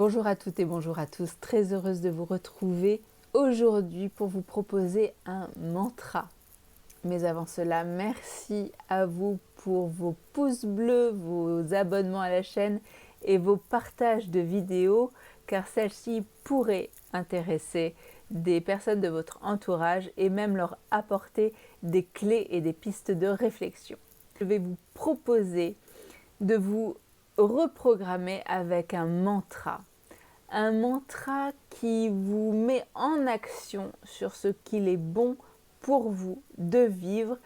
Bonjour à toutes et bonjour à tous, très heureuse de vous retrouver aujourd'hui pour vous proposer un mantra. Mais avant cela, merci à vous pour vos pouces bleus, vos abonnements à la chaîne et vos partages de vidéos, car celles-ci pourraient intéresser des personnes de votre entourage et même leur apporter des clés et des pistes de réflexion. Je vais vous proposer de vous reprogrammer avec un mantra. Un mantra qui vous met en action sur ce qu'il est bon pour vous de vivre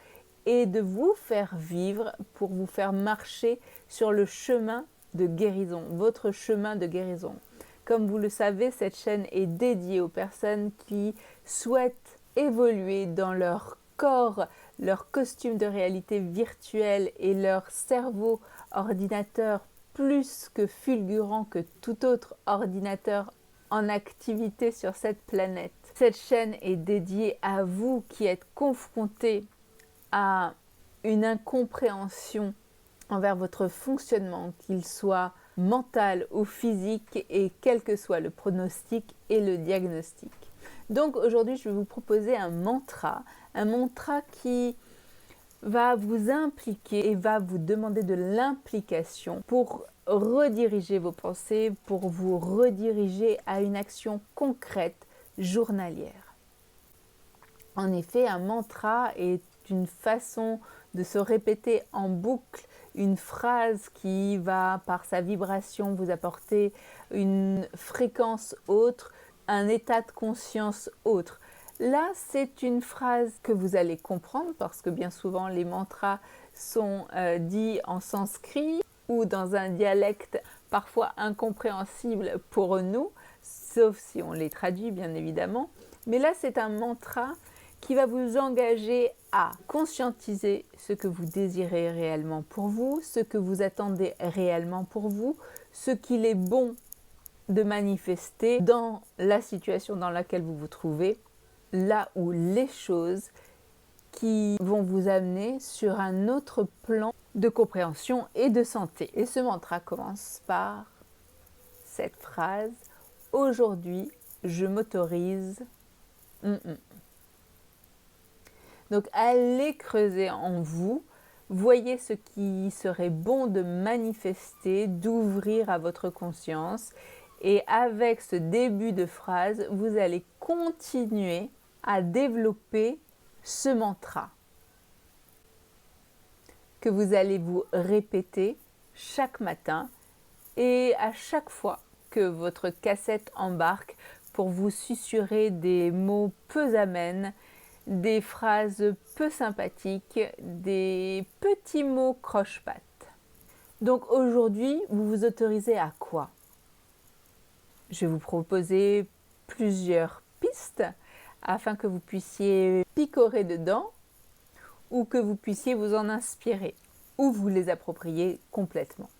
et de vous faire vivre pour vous faire marcher sur le chemin de guérison, votre chemin de guérison. Comme vous le savez, cette chaîne est dédiée aux personnes qui souhaitent évoluer dans leur corps, leur costume de réalité virtuelle et leur cerveau ordinateur plus que fulgurant que tout autre ordinateur en activité sur cette planète. Cette chaîne est dédiée à vous qui êtes confrontés à une incompréhension envers votre fonctionnement, qu'il soit mental ou physique, et quel que soit le pronostic et le diagnostic. Donc aujourd'hui, je vais vous proposer un mantra qui va vous impliquer et va vous demander de l'implication pour rediriger vos pensées, pour vous rediriger à une action concrète journalière. En effet, un mantra est une façon de se répéter en boucle une phrase qui va, par sa vibration, vous apporter une fréquence autre, un état de conscience autre. Là, c'est une phrase que vous allez comprendre parce que bien souvent, les mantras sont dits en sanskrit ou dans un dialecte parfois incompréhensible pour nous, sauf si on les traduit bien évidemment. Mais là, c'est un mantra qui va vous engager à conscientiser ce que vous désirez réellement pour vous, ce que vous attendez réellement pour vous, ce qu'il est bon de manifester dans la situation dans laquelle vous vous trouvez, là où les choses qui vont vous amener sur un autre plan de compréhension et de santé. Et ce mantra commence par cette phrase: aujourd'hui, je m'autorise. Donc allez creuser en vous, voyez ce qui serait bon de manifester, d'ouvrir à votre conscience, et avec ce début de phrase, vous allez continuer à développer ce mantra que vous allez vous répéter chaque matin et à chaque fois que votre cassette embarque pour vous susurrer des mots peu amènes, des phrases peu sympathiques, des petits mots croche-pattes. Donc aujourd'hui, vous vous autorisez à quoi? Je vais vous proposer plusieurs pistes afin que vous puissiez picorer dedans ou que vous puissiez vous en inspirer ou vous les approprier complètement.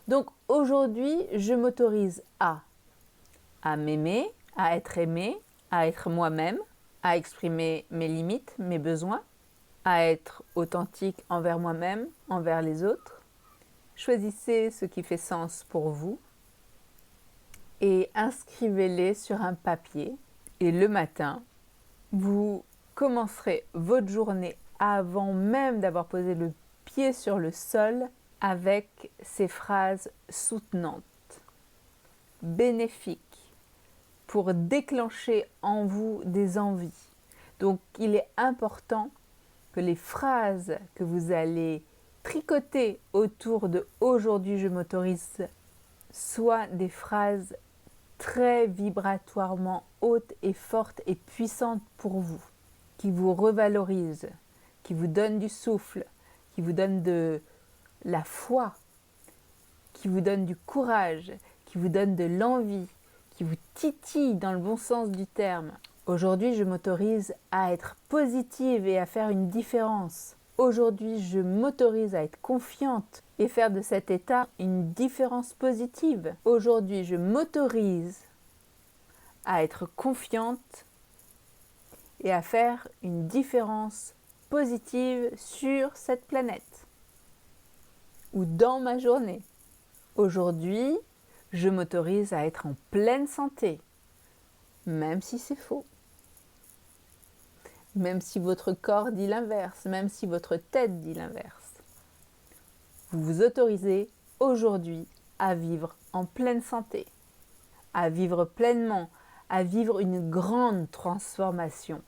Donc aujourd'hui, je m'autorise à m'aimer, à être moi-même, à exprimer mes limites, mes besoins, à être authentique envers moi-même, envers les autres. Choisissez ce qui fait sens pour vous et inscrivez-les sur un papier. Et le matin, vous commencerez votre journée avant même d'avoir posé le pied sur le sol avec ces phrases soutenantes, bénéfiques, pour déclencher en vous des envies. Donc il est important que les phrases que vous allez tricoter autour de aujourd'hui je m'autorise soient des phrases très vibratoirement hautes et fortes et puissantes pour vous, qui vous revalorisent, qui vous donnent du souffle, qui vous donnent de la foi, qui vous donnent du courage, qui vous donnent de l'envie, qui vous titille dans le bon sens du terme. Aujourd'hui, je m'autorise à être positive et à faire une différence. Aujourd'hui, je m'autorise à être confiante et faire de cet état une différence positive. Aujourd'hui, je m'autorise à être confiante et à faire une différence positive sur cette planète ou dans ma journée. Aujourd'hui, Je m'autorise à être en pleine santé, même si c'est faux. Même si votre corps dit l'inverse, même si votre tête dit l'inverse. Vous vous autorisez aujourd'hui à vivre en pleine santé, à vivre pleinement, à vivre une grande transformation.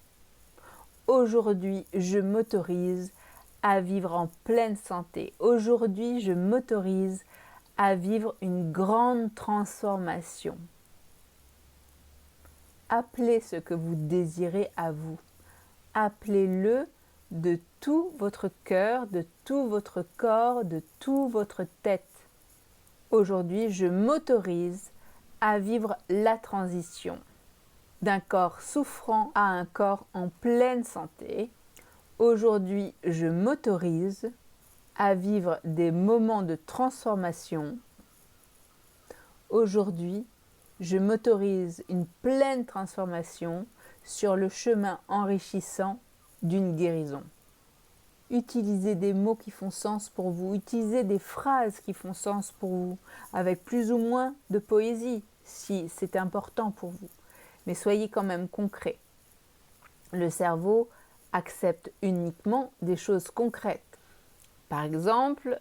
Aujourd'hui, je m'autorise à vivre en pleine santé. Aujourd'hui, je m'autorise à vivre une grande transformation. Appelez ce que vous désirez à vous. Appelez-le de tout votre cœur, de tout votre corps, de toute votre tête. Aujourd'hui, je m'autorise à vivre la transition d'un corps souffrant à un corps en pleine santé. Aujourd'hui, je m'autorise à vivre des moments de transformation. Aujourd'hui, je m'autorise une pleine transformation sur le chemin enrichissant d'une guérison. Utilisez des mots qui font sens pour vous, utilisez des phrases qui font sens pour vous, avec plus ou moins de poésie, si c'est important pour vous. Mais soyez quand même concret. Le cerveau accepte uniquement des choses concrètes. Par exemple,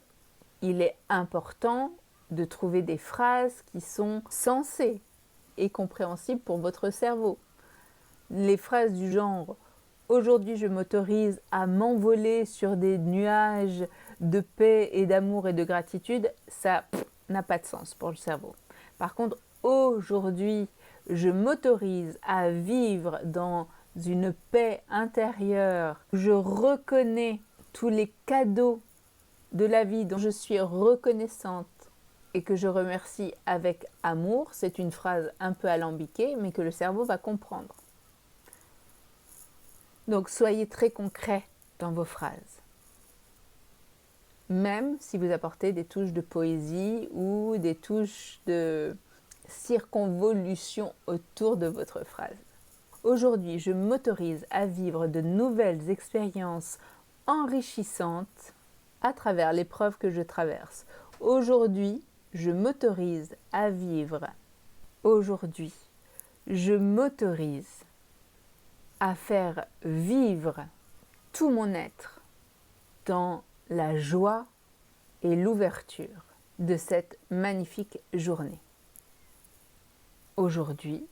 il est important de trouver des phrases qui sont sensées et compréhensibles pour votre cerveau. Les phrases du genre « Aujourd'hui, je m'autorise à m'envoler sur des nuages de paix et d'amour et de gratitude », ça n'a pas de sens pour le cerveau. Par contre, « Aujourd'hui, je m'autorise à vivre dans une paix intérieure, je reconnais tous les cadeaux de la vie dont je suis reconnaissante et que je remercie avec amour », c'est une phrase un peu alambiquée, mais que le cerveau va comprendre. Donc soyez très concret dans vos phrases. Même si vous apportez des touches de poésie ou des touches de circonvolution autour de votre phrase. Aujourd'hui, je m'autorise à vivre de nouvelles expériences enrichissantes à travers l'épreuve que je traverse. Aujourd'hui, je m'autorise à vivre. Aujourd'hui, je m'autorise à faire vivre tout mon être dans la joie et l'ouverture de cette magnifique journée. Aujourd'hui,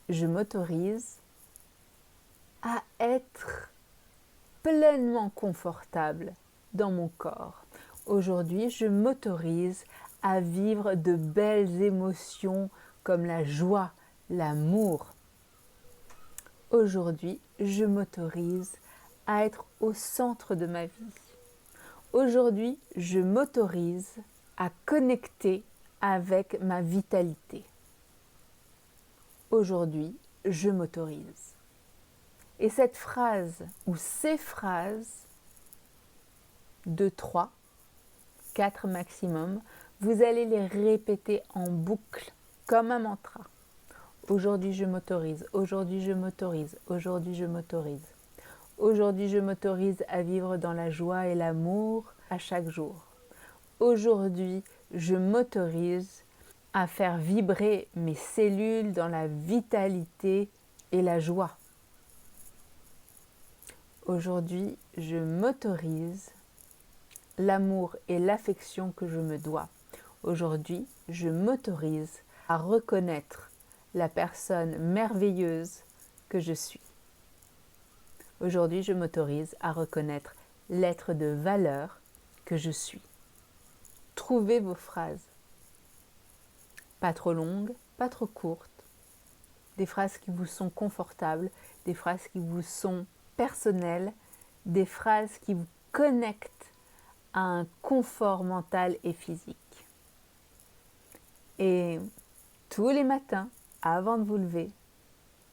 je m'autorise à être pleinement confortable dans mon corps. Aujourd'hui, je m'autorise à vivre de belles émotions comme la joie, l'amour. Aujourd'hui, je m'autorise à être au centre de ma vie. Aujourd'hui, je m'autorise à connecter avec ma vitalité. Aujourd'hui, je m'autorise. Et cette phrase ou ces phrases, 2, 3, 4 maximum, vous allez les répéter en boucle comme un mantra. Aujourd'hui, je m'autorise. Aujourd'hui, je m'autorise. Aujourd'hui, je m'autorise. Aujourd'hui, je m'autorise à vivre dans la joie et l'amour à chaque jour. Aujourd'hui, je m'autorise à faire vibrer mes cellules dans la vitalité et la joie. Aujourd'hui, je m'autorise l'amour et l'affection que je me dois. Aujourd'hui, je m'autorise à reconnaître la personne merveilleuse que je suis. Aujourd'hui, je m'autorise à reconnaître l'être de valeur que je suis. Trouvez vos phrases. Pas trop longues, pas trop courtes. Des phrases qui vous sont confortables, des phrases qui vous sont personnelles, des phrases qui vous connectent à un confort mental et physique. Et tous les matins, avant de vous lever,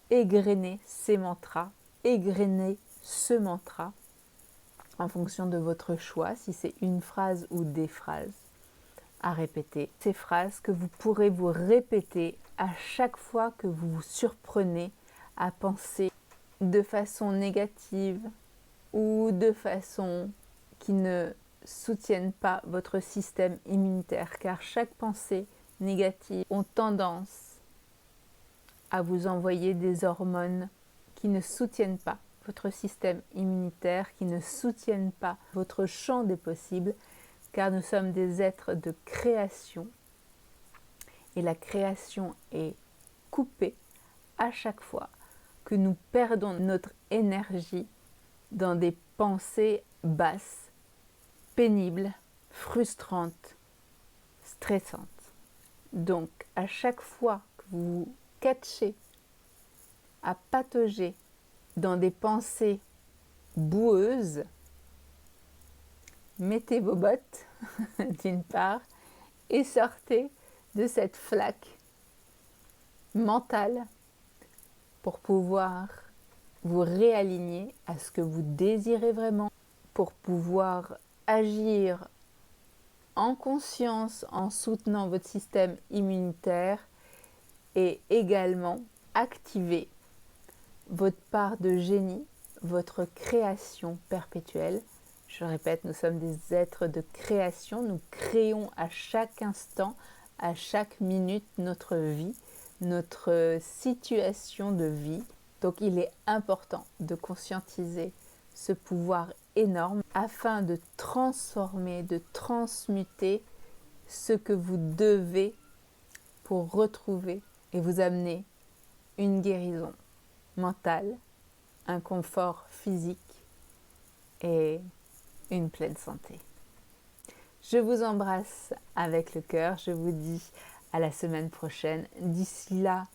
égrenez ces mantras, égrenez ce mantra en fonction de votre choix, si c'est une phrase ou des phrases à répéter. Ces phrases que vous pourrez vous répéter à chaque fois que vous vous surprenez à penser de façon négative ou de façon qui ne soutiennent pas votre système immunitaire, car chaque pensée négatives ont tendance à vous envoyer des hormones qui ne soutiennent pas votre système immunitaire, qui ne soutiennent pas votre champ des possibles, car nous sommes des êtres de création et la création est coupée à chaque fois que nous perdons notre énergie dans des pensées basses, pénibles, frustrantes, stressantes. Donc, à chaque fois que vous vous catchez à patauger dans des pensées boueuses, mettez vos bottes d'une part et sortez de cette flaque mentale pour pouvoir vous réaligner à ce que vous désirez vraiment, pour pouvoir agir en conscience en soutenant votre système immunitaire et également activer votre part de génie, votre création perpétuelle. Je répète, nous sommes des êtres de création, nous créons à chaque instant, à chaque minute notre vie, notre situation de vie. Donc il est important de conscientiser ce pouvoir énorme afin de transformer, de transmuter ce que vous devez pour retrouver et vous amener une guérison mentale, un confort physique et une pleine santé. Je vous embrasse avec le cœur, je vous dis à la semaine prochaine. D'ici là,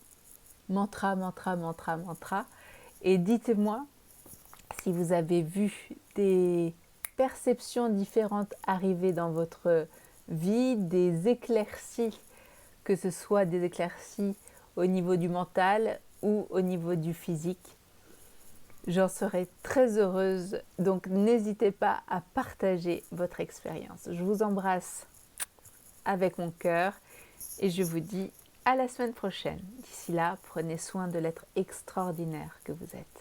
mantra, mantra, mantra, mantra. Et dites-moi si vous avez vu des perceptions différentes arriver dans votre vie, des éclaircies, que ce soit des éclaircies au niveau du mental ou au niveau du physique. J'en serai très heureuse, donc n'hésitez pas à partager votre expérience. Je vous embrasse avec mon cœur et je vous dis à la semaine prochaine. D'ici là, prenez soin de l'être extraordinaire que vous êtes.